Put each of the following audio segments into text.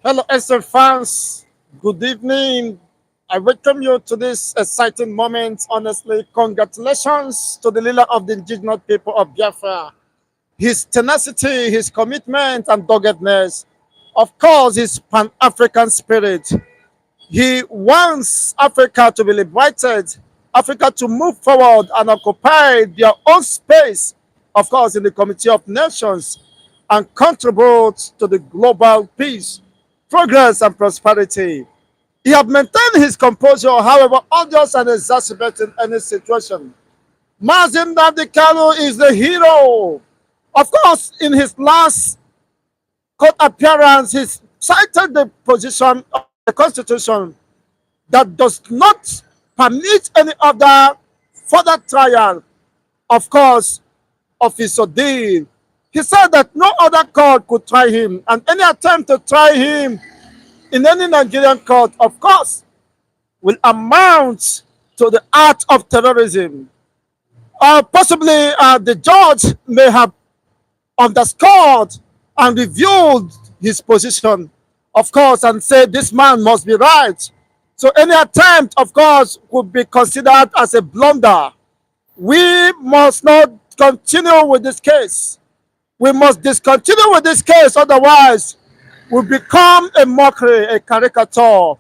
Hello, SF fans. Good evening. I welcome you to this exciting moment. Honestly, congratulations to the leader of the indigenous people of Biafra. His tenacity, his commitment, and doggedness. Of course, his Pan African spirit. He wants Africa to be liberated, Africa to move forward and occupy their own space, of course, in the Committee of Nations, and contribute to the global peace, progress, and prosperity. He had maintained his composure, however odious and exacerbating any situation. Nnamdi Kanu is the hero. Of course, in his last court appearance, he cited the position of the Constitution that does not permit any other further trial, of course, of his ordeal. He said that no other court could try him, and any attempt to try him in any Nigerian court, of course, will amount to the act of terrorism. Possibly the judge may have underscored and reviewed his position, of course, and said this man must be right. So any attempt, of course, would be considered as a blunder. We must not continue with this case. We must discontinue with this case, otherwise we become a mockery, a caricature.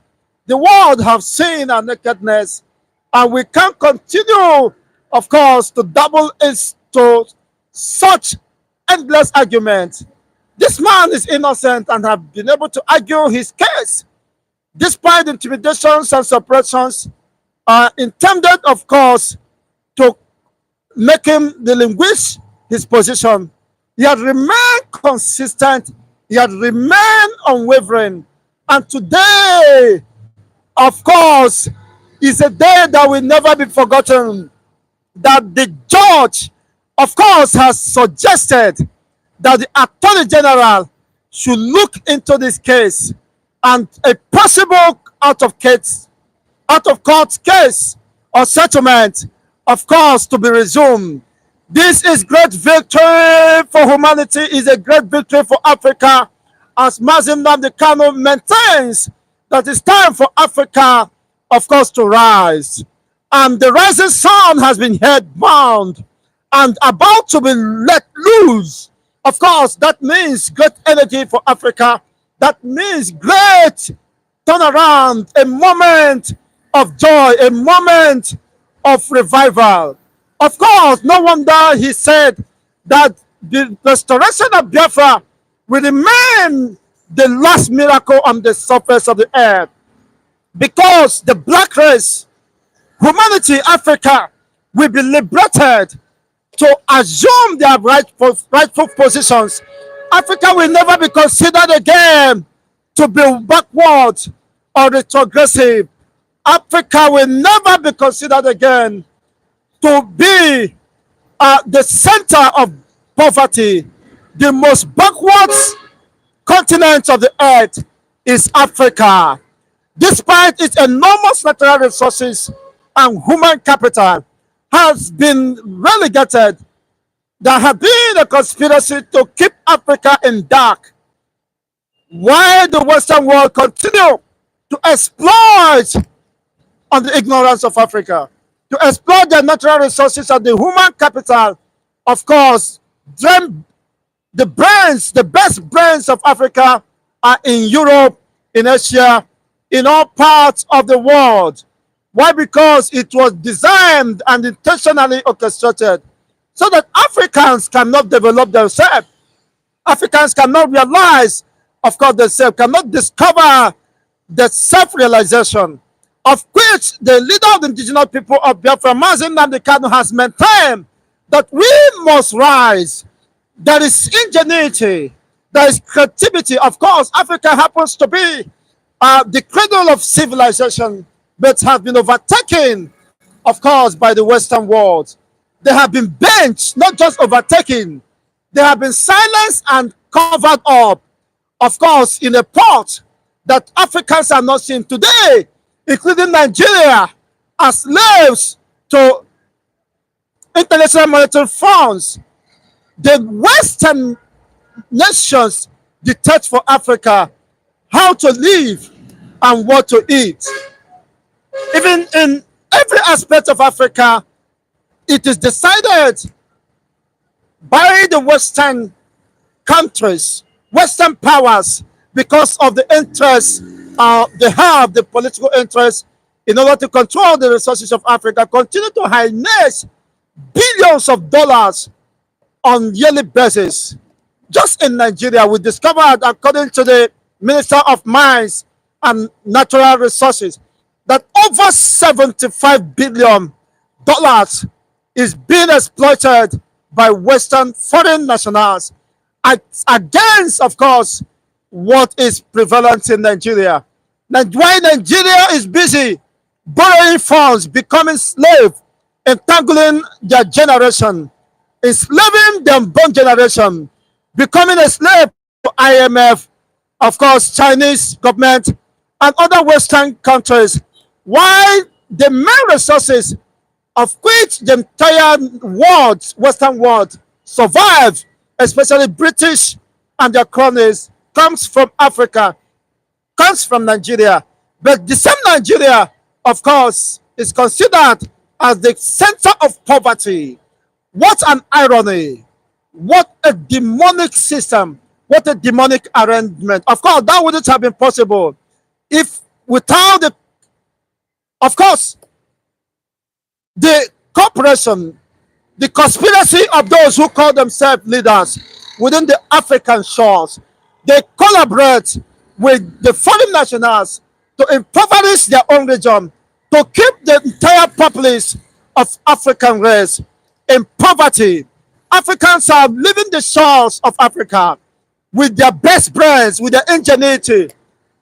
The world have seen our nakedness, and we can't continue, of course, to double into such endless argument. This man is innocent and have been able to argue his case despite intimidations and suppressions intended, of course, to make him relinquish his position. He had remained consistent, he had remained unwavering, and today, of course, is a day that will never be forgotten. That the judge, of course, has suggested that the Attorney General should look into this case and a possible out of court case or settlement, of course, to be resumed. This is great victory for humanity, is a great victory for Africa, as Nnamdi Kanu maintains that it's time for Africa, of course, to rise. And the rising sun has been head bound and about to be let loose. Of course, that means great energy for Africa. That means great turnaround, a moment of joy, a moment of revival. Of course, no wonder he said that the restoration of Biafra will remain the last miracle on the surface of the earth, because the black race, humanity, Africa, will be liberated to assume their rightful positions. Africa will never be considered again to be backward or retrogressive. Africa will never be considered again to be the center of poverty. The most backwards continent of the earth is Africa. Despite its enormous natural resources and human capital, has been relegated. There have been a conspiracy to keep Africa in dark, while the Western world continue to exploit on the ignorance of Africa, to exploit the natural resources and the human capital. Of course, the brains, the best brains of Africa are in Europe, in Asia, in all parts of the world. Why? Because it was designed and intentionally orchestrated so that Africans cannot develop themselves. Africans cannot realize, of course, themselves, cannot discover the self-realization, of which the leader of the indigenous people of Biafra, Nnamdi Kanu, has maintained that we must rise. There is ingenuity, there is creativity. Of course, Africa happens to be the cradle of civilization, but have been overtaken, of course, by the Western world. They have been benched, not just overtaken. They have been silenced and covered up, of course, in a pot that Africans are not seeing today, including Nigeria, as slaves to international monetary funds. The Western nations dictate for Africa how to live and what to eat. Even in every aspect of Africa, it is decided by the Western countries, Western powers, because of the interests they have, the political interests, in order to control the resources of Africa, continue to harness billions of dollars on yearly basis. Just in Nigeria, we discovered, according to the Minister of Mines and Natural Resources, that over $75 billion is being exploited by Western foreign nationals against, of course, what is prevalent in Nigeria. Why Nigeria is busy borrowing funds, becoming slave, entangling their generation, enslaving the unborn generation, becoming a slave to IMF, of course, Chinese government, and other Western countries. Why the main resources of which the entire world, Western world, survive, especially British and their cronies, comes from Africa, comes from Nigeria. But the same Nigeria, of course, is considered as the center of poverty. What an irony. What a demonic system. What a demonic arrangement. Of course, that wouldn't have been possible if without the, of course, the cooperation, the conspiracy of those who call themselves leaders within the African shores. They collaborate with the foreign nationals to impoverish their own region, to keep the entire populace of African race in poverty. Africans are leaving the shores of Africa with their best brains, with their ingenuity,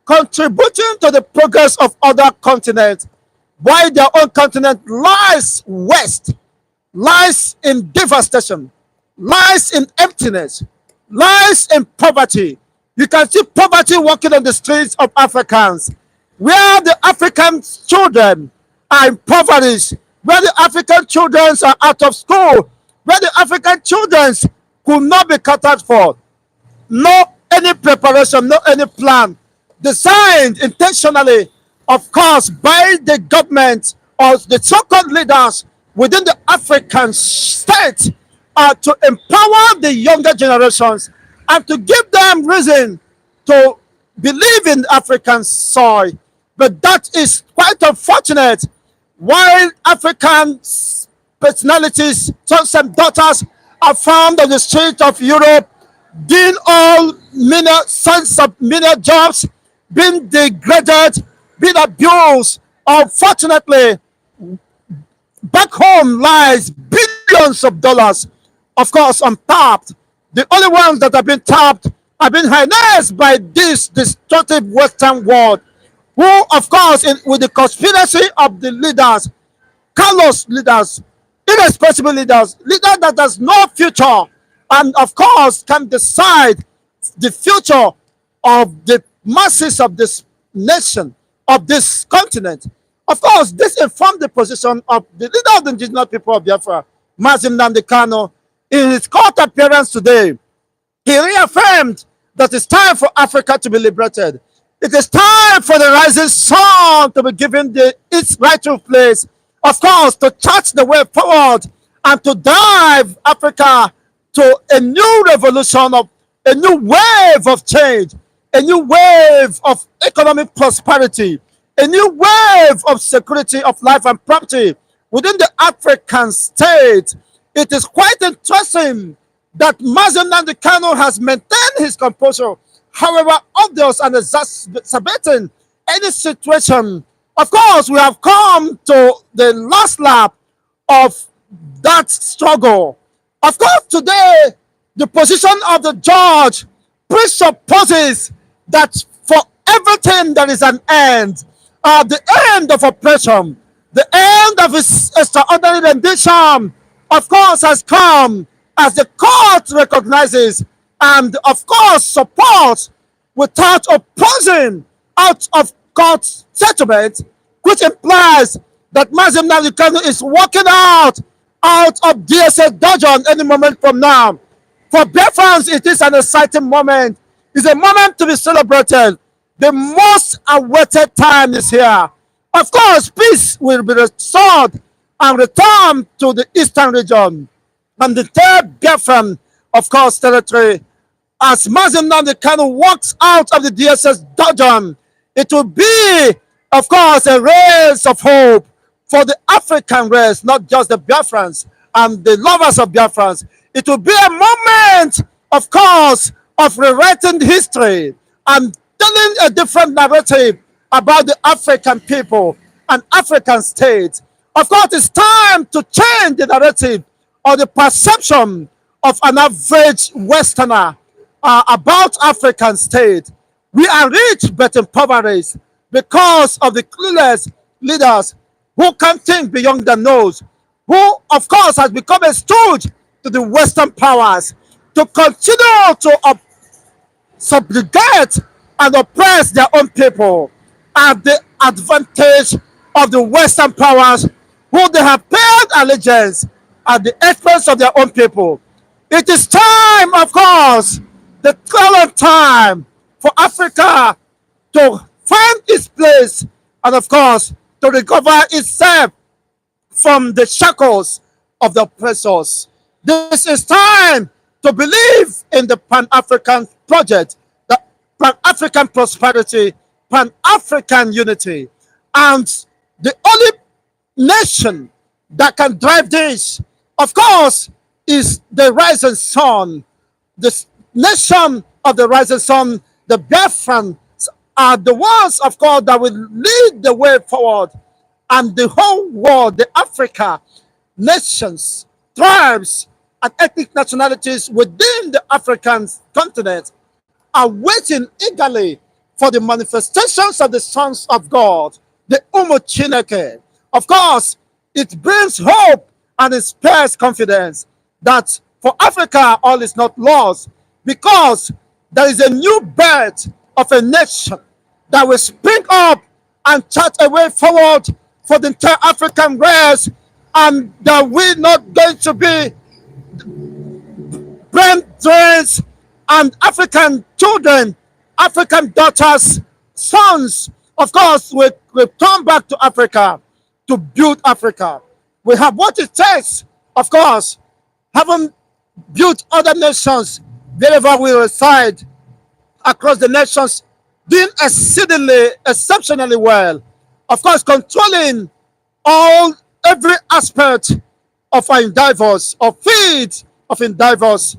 contributing to the progress of other continents, while their own continent lies west, lies in devastation, lies in emptiness, lies in poverty. You can see poverty walking on the streets of Africans, where the African children are impoverished, where the African children are out of school, where the African children could not be catered for. No any preparation, no any plan designed intentionally, of course, by the government or the so-called leaders within the African state to empower the younger generations and to give them reason to believe in African soil. But that is quite unfortunate. While African personalities, sons and daughters, are found on the streets of Europe, doing all sons of menial jobs, being degraded, being abused. Unfortunately, back home lies billions of dollars, of course, untapped. The only ones that have been tapped have been harnessed by this destructive Western world, who, of course, with the conspiracy of the leaders, callous leaders, irresponsible leaders, leaders that has no future, and of course can decide the future of the masses of this nation, of this continent. Of course, this informed the position of the leader of the indigenous people of Biafra, Nnamdi Kanu. In his court appearance today, he reaffirmed that it's time for Africa to be liberated. It is time for the rising sun to be given its rightful place, of course, to chart the way forward and to drive Africa to a new revolution, of a new wave of change, a new wave of economic prosperity, a new wave of security of life and property within the African state. It is quite interesting that Nnamdi Kanu has maintained his composure, however obvious and exacerbating any situation. Of course, we have come to the last lap of that struggle. Of course, today, the position of the judge presupposes that for everything there is an end. The end of oppression, the end of his extraordinary rendition, of course, has come as the court recognizes and, of course, supports without opposing out of court settlement, which implies that Nnamdi Kanu is walking out of DSA dungeon any moment from now. For Biafrans, it is an exciting moment. It's a moment to be celebrated The most awaited time is here. Of course, peace will be restored and returned to the eastern region and the third Biafran, of course, territory. As Mazin Nnamdi Kanu walks out of the DSS dungeon, it will be, of course, a race of hope for the African race, not just the Biafrans and the lovers of Biafrans. It will be a moment, of course, of rewriting history and telling a different narrative about the African people and African states. Of course, it's time to change the narrative or the perception of an average Westerner about African state. We are rich but impoverished because of the clueless leaders who can't think beyond their nose, who, of course, has become a stooge to the Western powers to continue to subjugate and oppress their own people at the advantage of the Western powers who they have paid allegiance at the expense of their own people. It is time, of course, the current time for Africa to find its place and, of course, to recover itself from the shackles of the oppressors. This is time to believe in the Pan African project, the Pan African prosperity, Pan African unity. And the only nation that can drive this, of course, is the rising sun. The nation of the rising sun, the Biafrans, are the ones, of course, that will lead the way forward. And the whole world, the Africa, nations, tribes, and ethnic nationalities within the African continent are waiting eagerly for the manifestations of the sons of God, the Umu Chineke. Of course, it brings hope and inspires confidence that for Africa all is not lost because there is a new birth of a nation that will spring up and chart a way forward for the entire African race, and that we're not going to be brain drains and African children, African daughters, sons, of course, will turn back to Africa to build Africa. We have what it takes, of course, having built other nations wherever we reside across the nations, doing exceedingly, exceptionally well. Of course, controlling every aspect of our endeavors, or fields of endeavors.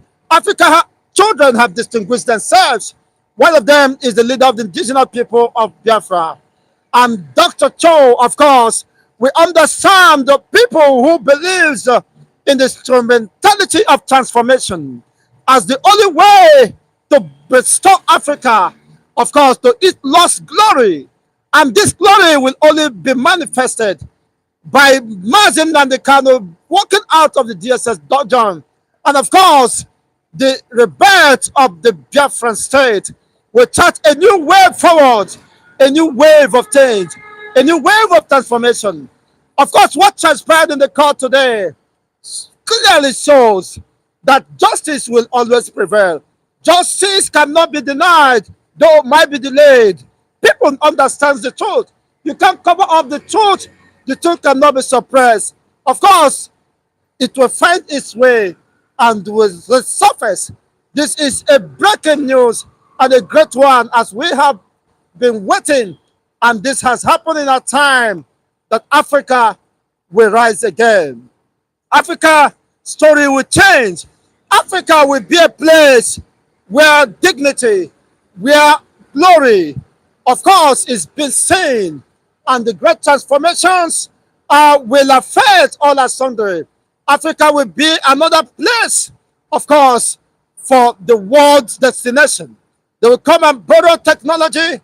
Children have distinguished themselves. One of them is the leader of the indigenous people of Biafra. And Dr. Cho, of course, we understand the people who believes in the instrumentality of transformation as the only way to restore Africa, of course, to its lost glory. And this glory will only be manifested by Mazin Nnamdi Kanu walking out of the DSS dungeon. And of course, the rebirth of the Biafran state will chart a new wave forward, a new wave of change, a new wave of transformation. Of course, what transpired in the court today clearly shows that justice will always prevail. Justice cannot be denied, though it might be delayed. People understand the truth. You can't cover up the truth. The truth cannot be suppressed. Of course, it will find its way and will surface. This is a breaking news and a great one, as we have been waiting, and this has happened in a time that Africa will rise again. Africa story will change. Africa will be a place where dignity, where glory, of course, is being seen, and the great transformations will affect all asunder. Africa will be another place, of course, for the world's destination. They will come and borrow technology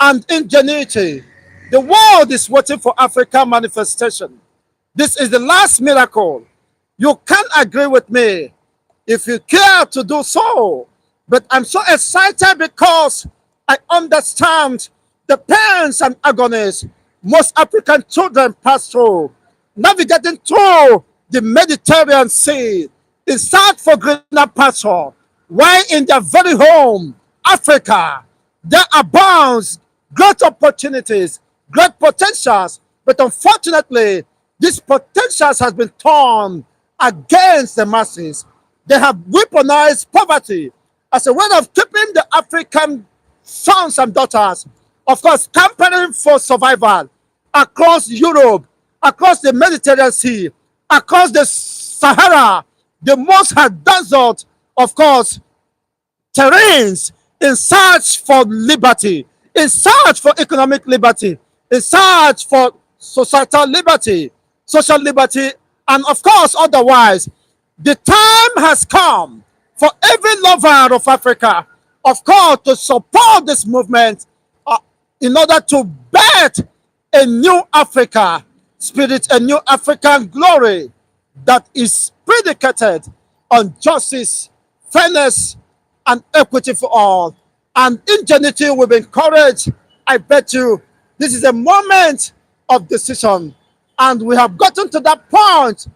and ingenuity. The world is waiting for African manifestation. This is the last miracle. You can agree with me if you care to do so. But I'm so excited because I understand the pains and agonies most African children pass through, navigating through the Mediterranean Sea in search for greener pasture, while in their very home, Africa, There abounds great opportunities, great potentials, but unfortunately, this potentials has been turned against the masses. They have weaponized poverty as a way of keeping the African sons and daughters, of course, campaigning for survival across Europe, across the Mediterranean Sea, across the Sahara, the most desert, of course, terrains in search for liberty, in search for economic liberty, in search for societal liberty, social liberty, and of course, otherwise. The time has come for every lover of Africa, of course, to support this movement uh, in order to bet a new Africa spirit, a new African glory that is predicated on justice, fairness, and equity for all. And ingenuity will be encouraged. I bet you this is a moment of decision. And we have gotten to that point.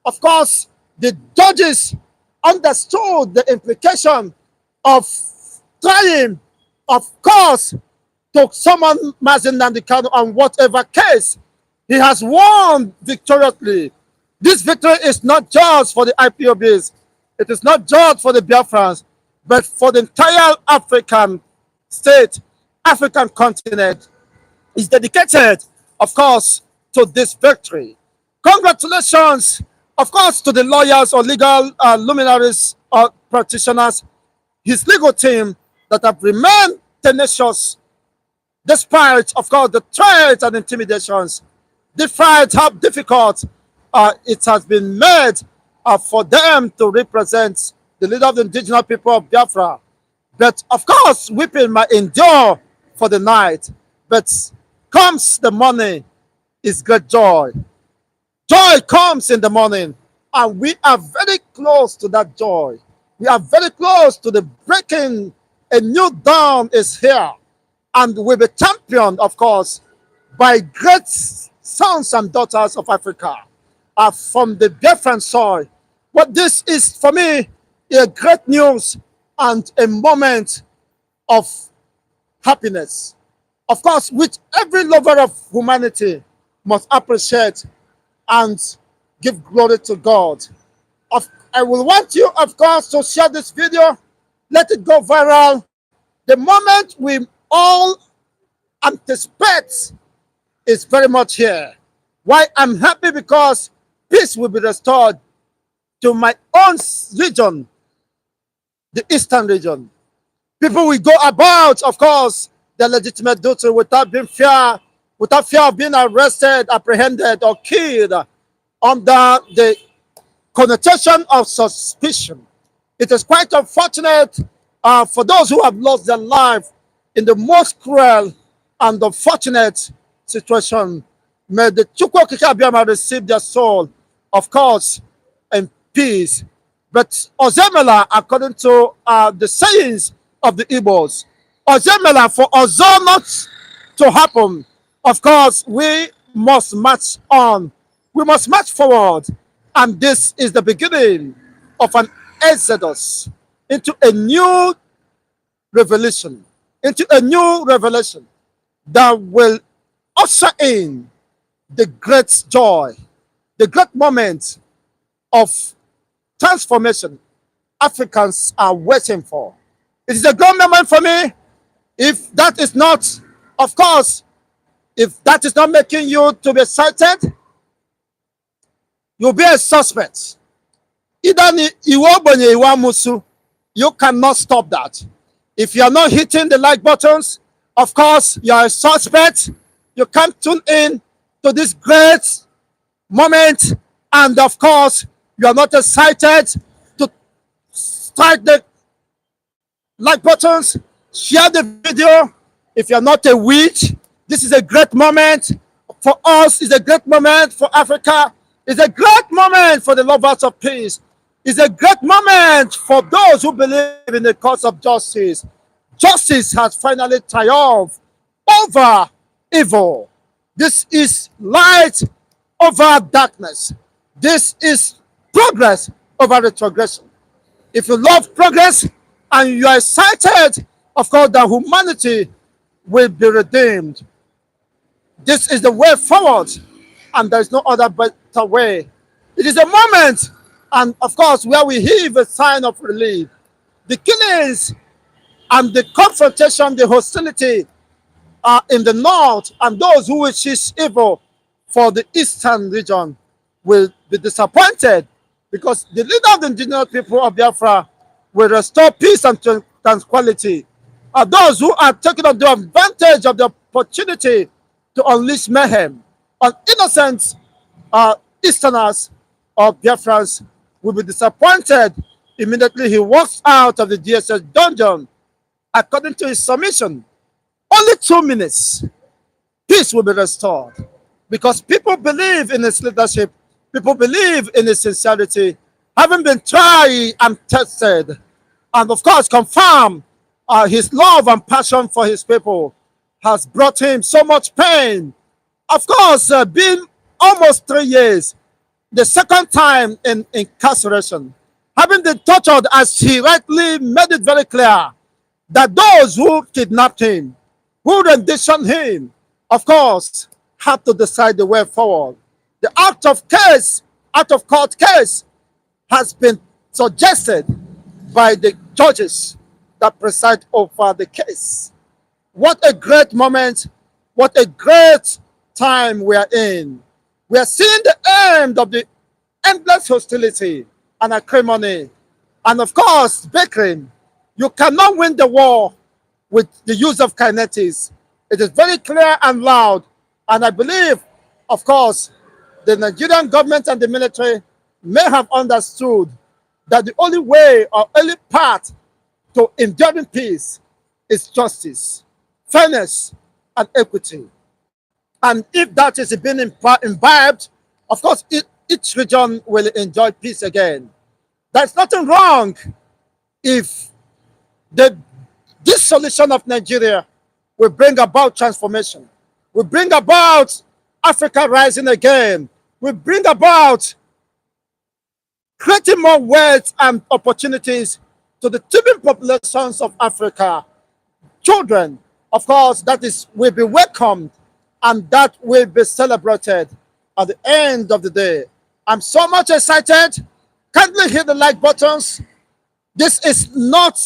Of course, the judges understood the implication of trying, of course, to summon Mazen Nnamdi Kanu on whatever case. He has won victoriously. This victory is not just for the IPOBs, it is not just for the Biafrans, but for the entire African state, African continent is dedicated, of course, to this victory. Congratulations, of course, to the lawyers or legal luminaries or practitioners, his legal team that have remained tenacious despite, of course, the threats and intimidations, despite how difficult it has been made for them to represent the leader of the indigenous people of Biafra. But of course, weeping might endure for the night, but comes the morning is great joy. Joy comes in the morning, and we are very close to that joy. We are very close to the breaking. A new dawn is here, and will be championed, of course, by great sons and daughters of Africa from the Biafran soil. But this is, for me, a great news and a moment of happiness, of course, which every lover of humanity must appreciate and give glory to God. I will want you, of course, to share this video, let it go viral. The moment we all anticipate is very much here. Why I'm happy? Because peace will be restored to my own region, the eastern region. People will go about, of course, their legitimate duty without fear of being arrested, apprehended, or killed under the connotation of suspicion. It is quite unfortunate for those who have lost their life in the most cruel and unfortunate situation. May the Chukwokika Abiyama receive their soul, of course, in peace. But Ozemela, according to the sayings of the Igbos, Ozemela, for Ozo not to happen, of course, we must march on. We must march forward. And this is the beginning of an exodus into a new revelation, that will usher in the great joy, the great moment of transformation Africans are waiting for. It is a great moment for me. If that is not, of course, if that is not making you to be excited, you'll be a suspect. Either you cannot stop that. If you are not hitting the like buttons, of course, you are a suspect. You can't tune in to this great moment. And of course, you are not excited to strike the like buttons, share the video. If you're not a witch, this is a great moment for us. It's a great moment for Africa. It's a great moment for the lovers of peace. It's a great moment for those who believe in the cause of justice. Justice has finally triumphed over evil. This is light over darkness. This is progress over retrogression. If you love progress and you are excited of course, that humanity will be redeemed. This is the way forward, and there is no other better way. It is a moment, and of course, where we heave a sign of relief. The killings and the confrontation, the hostility in the north, and those who wishes evil for the eastern region will be disappointed, because the leader of the indigenous people of Biafra will restore peace and tranquility. Those who are taking advantage of the opportunity to unleash mayhem on innocent Easterners or Biafrans will be disappointed immediately he walks out of the DSS dungeon. According to his submission, only 2 minutes, peace will be restored, because people believe in his leadership, people believe in his sincerity, having been tried and tested, and of course confirm his love and passion for his people has brought him so much pain. Of course, being almost 3 years, the second time in incarceration, having been tortured, as he rightly made it very clear, that those who kidnapped him, who renditioned him, of course, have to decide the way forward. The out of court case has been suggested by the judges that preside over the case. What a great moment, what a great time we are in. We are seeing the end of the endless hostility and acrimony. And of course, Bakrin, you cannot win the war with the use of kinetics. It is very clear and loud. And I believe, of course, the Nigerian government and the military may have understood that the only way or only path to enduring peace is justice, fairness, and equity. And if that is being imbibed, of course, each region will enjoy peace again. There's nothing wrong if the dissolution of Nigeria will bring about transformation, will bring about Africa rising again, will bring about creating more wealth and opportunities to the teeming populations of Africa. Children, of course, that is will be welcomed and that will be celebrated at the end of the day. I'm so much excited. Kindly hit the like buttons. This is not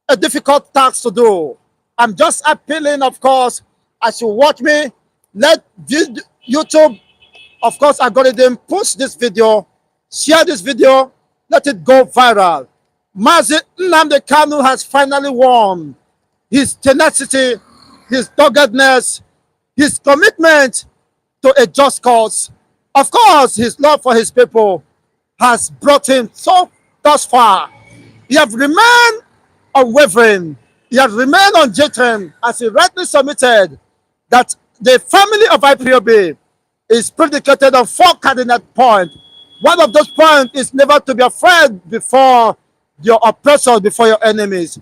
a difficult task to do. I'm just appealing, of course, as you watch me, let YouTube, of course, algorithm push this video, share this video, let it go viral. Mazi Nnamdi Kanu has finally won. His tenacity, his doggedness, his commitment to a just cause, of course, his love for his people has brought him so thus far. He has remained unwavering. He has remained unjittered, as he rightly submitted that the family of IPOB is predicated on 4 cardinal points. One of those points is never to be afraid before your oppressors, before your enemies.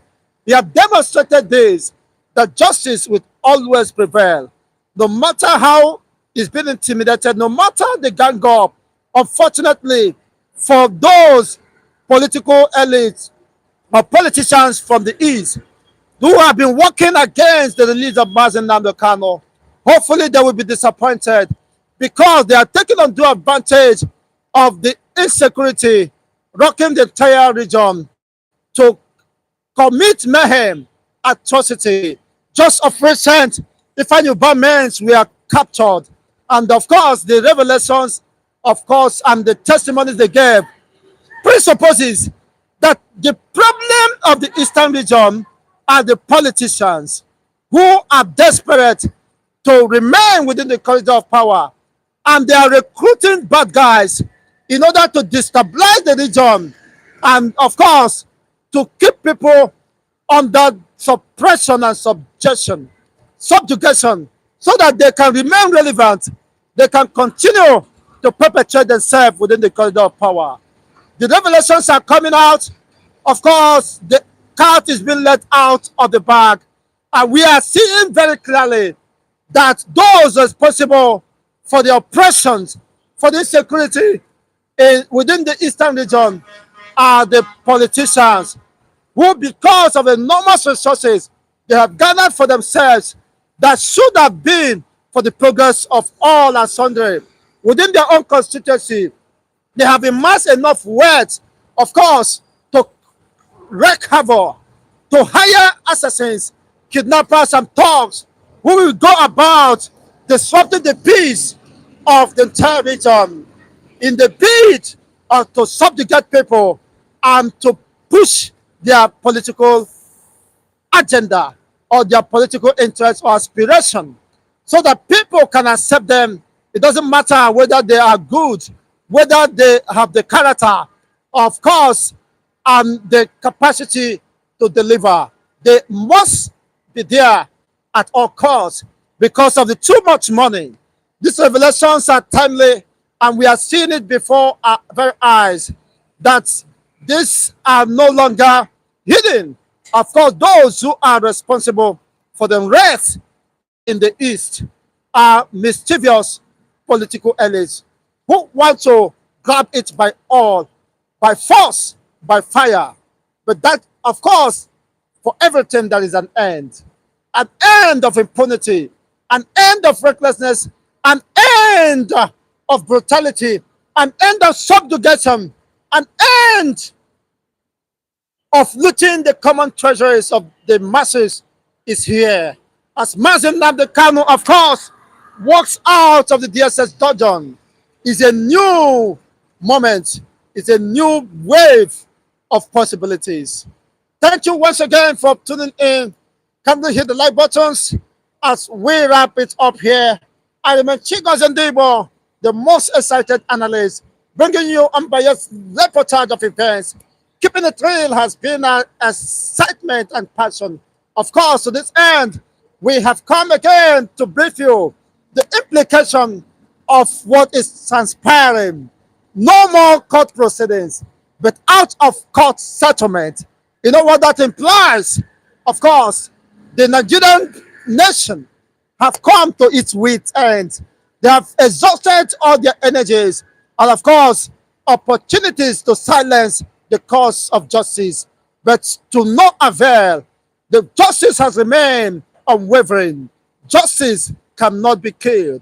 He has demonstrated this, that justice will always prevail. No matter how he's been intimidated, no matter the gang up, unfortunately, for those political elites or politicians from the East who have been working against the release of Mazi Nnamdi Kanu, hopefully they will be disappointed, because they are taking undue advantage of the insecurity rocking the entire region to commit mayhem, atrocity. Just of recent, the final men were captured, and of course the revelations, of course, and the testimonies they gave presupposes that the problem of the eastern region are the politicians who are desperate to remain within the corridor of power, and they are recruiting bad guys in order to destabilize the region, and of course to keep people under suppression and subjugation, so that they can remain relevant, they can continue to perpetuate themselves within the corridor of power. The revelations are coming out. Of course, the cat is being let out of the bag, and we are seeing very clearly that those responsible for the oppressions, for the insecurity within the eastern region are the politicians who, because of enormous resources they have garnered for themselves, that should have been for the progress of all and sundry within their own constituency, they have amassed enough wealth, of course, to wreak havoc, to hire assassins, kidnappers, and thugs who will go about disrupting the peace of the entire region in the bid to subjugate people and to push their political agenda or their political interest or aspiration so that people can accept them. It doesn't matter whether they are good, whether they have the character, of course, and the capacity to deliver. They must be there at all costs because of the too much money. These revelations are timely, and we are seeing it before our very eyes that these are no longer hidden. Of course, those who are responsible for the rest in the East are mischievous political elites who want to grab it by all, by force, by fire. But that, of course, for everything there is an end of impunity, an end of recklessness, an end of brutality, an end of subjugation, an end of looting the common treasuries of the masses is here. As Nnamdi Kanu, of course, walks out of the DSS dungeon, is a new moment, it's a new wave of possibilities. Thank you once again for tuning in. Kindly hit the like buttons as we wrap it up here. I remain Chigos Ndebo, the most excited analyst, bringing you unbiased reportage of events. Keeping it real has been an excitement and passion. Of course, to this end, we have come again to brief you the implication of what is transpiring. No more court proceedings, but out of court settlement. You know what that implies? Of course, the Nigerian nation have come to its wit's end. They have exhausted all their energies and, of course, opportunities to silence the cause of justice, but to no avail. The justice has remained unwavering. Justice cannot be killed.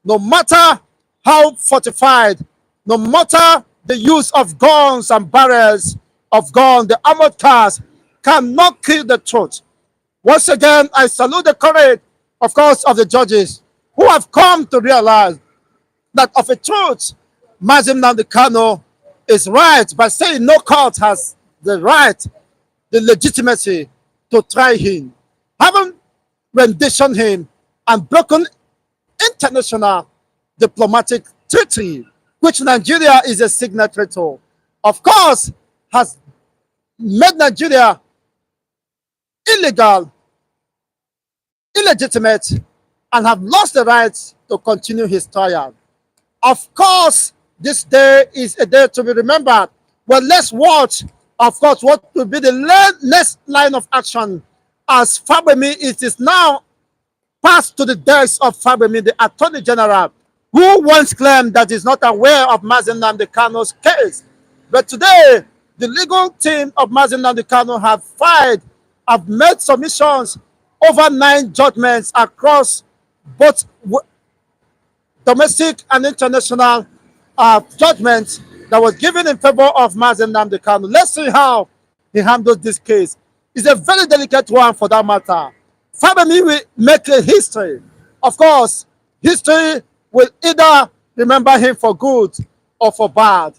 No matter how fortified, no matter the use of guns and barrels of guns, the armored cars cannot kill the truth. Once again, I salute the courage, of course, of the judges who have come to realize that of a truth, Nnamdi Kanu is right by saying no court has the right, the legitimacy to try him. Having renditioned him and broken international diplomatic treaty, which Nigeria is a signatory to, of course, has made Nigeria illegal, illegitimate, and have lost the right to continue his trial. Of course, this day is a day to be remembered. Well, let's watch, of course, what will be the next line of action as Fabemi. It is now passed to the desk of Fabemi, the Attorney General, who once claimed that he's not aware of Nnamdi Kanu's case. But today, the legal team of Nnamdi Kanu have made submissions over 9 judgments across both domestic and international judgments that was given in favor of Nnamdi Kanu. Let's see how he handles this case. It's a very delicate one for that matter. Fabemi will make a history. Of course, history will either remember him for good or for bad.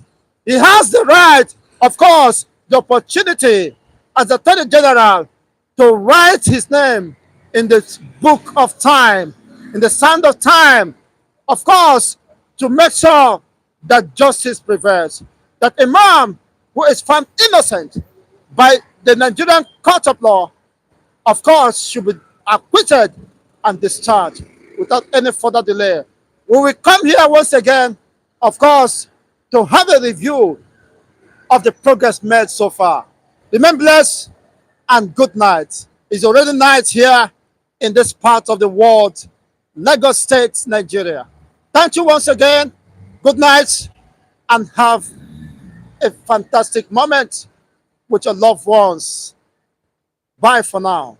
He has the right, of course, the opportunity as Attorney General to write his name in the book of time, in the sand of time, of course, to make sure that justice prevails, that a man who is found innocent by the Nigerian court of law, of course, should be acquitted and discharged without any further delay. We will come here once again, of course, to have a review of the progress made so far. Remain blessed and good night. It's already night here in this part of the world, Lagos State, Nigeria. Thank you once again. Good night and have a fantastic moment with your loved ones. Bye for now.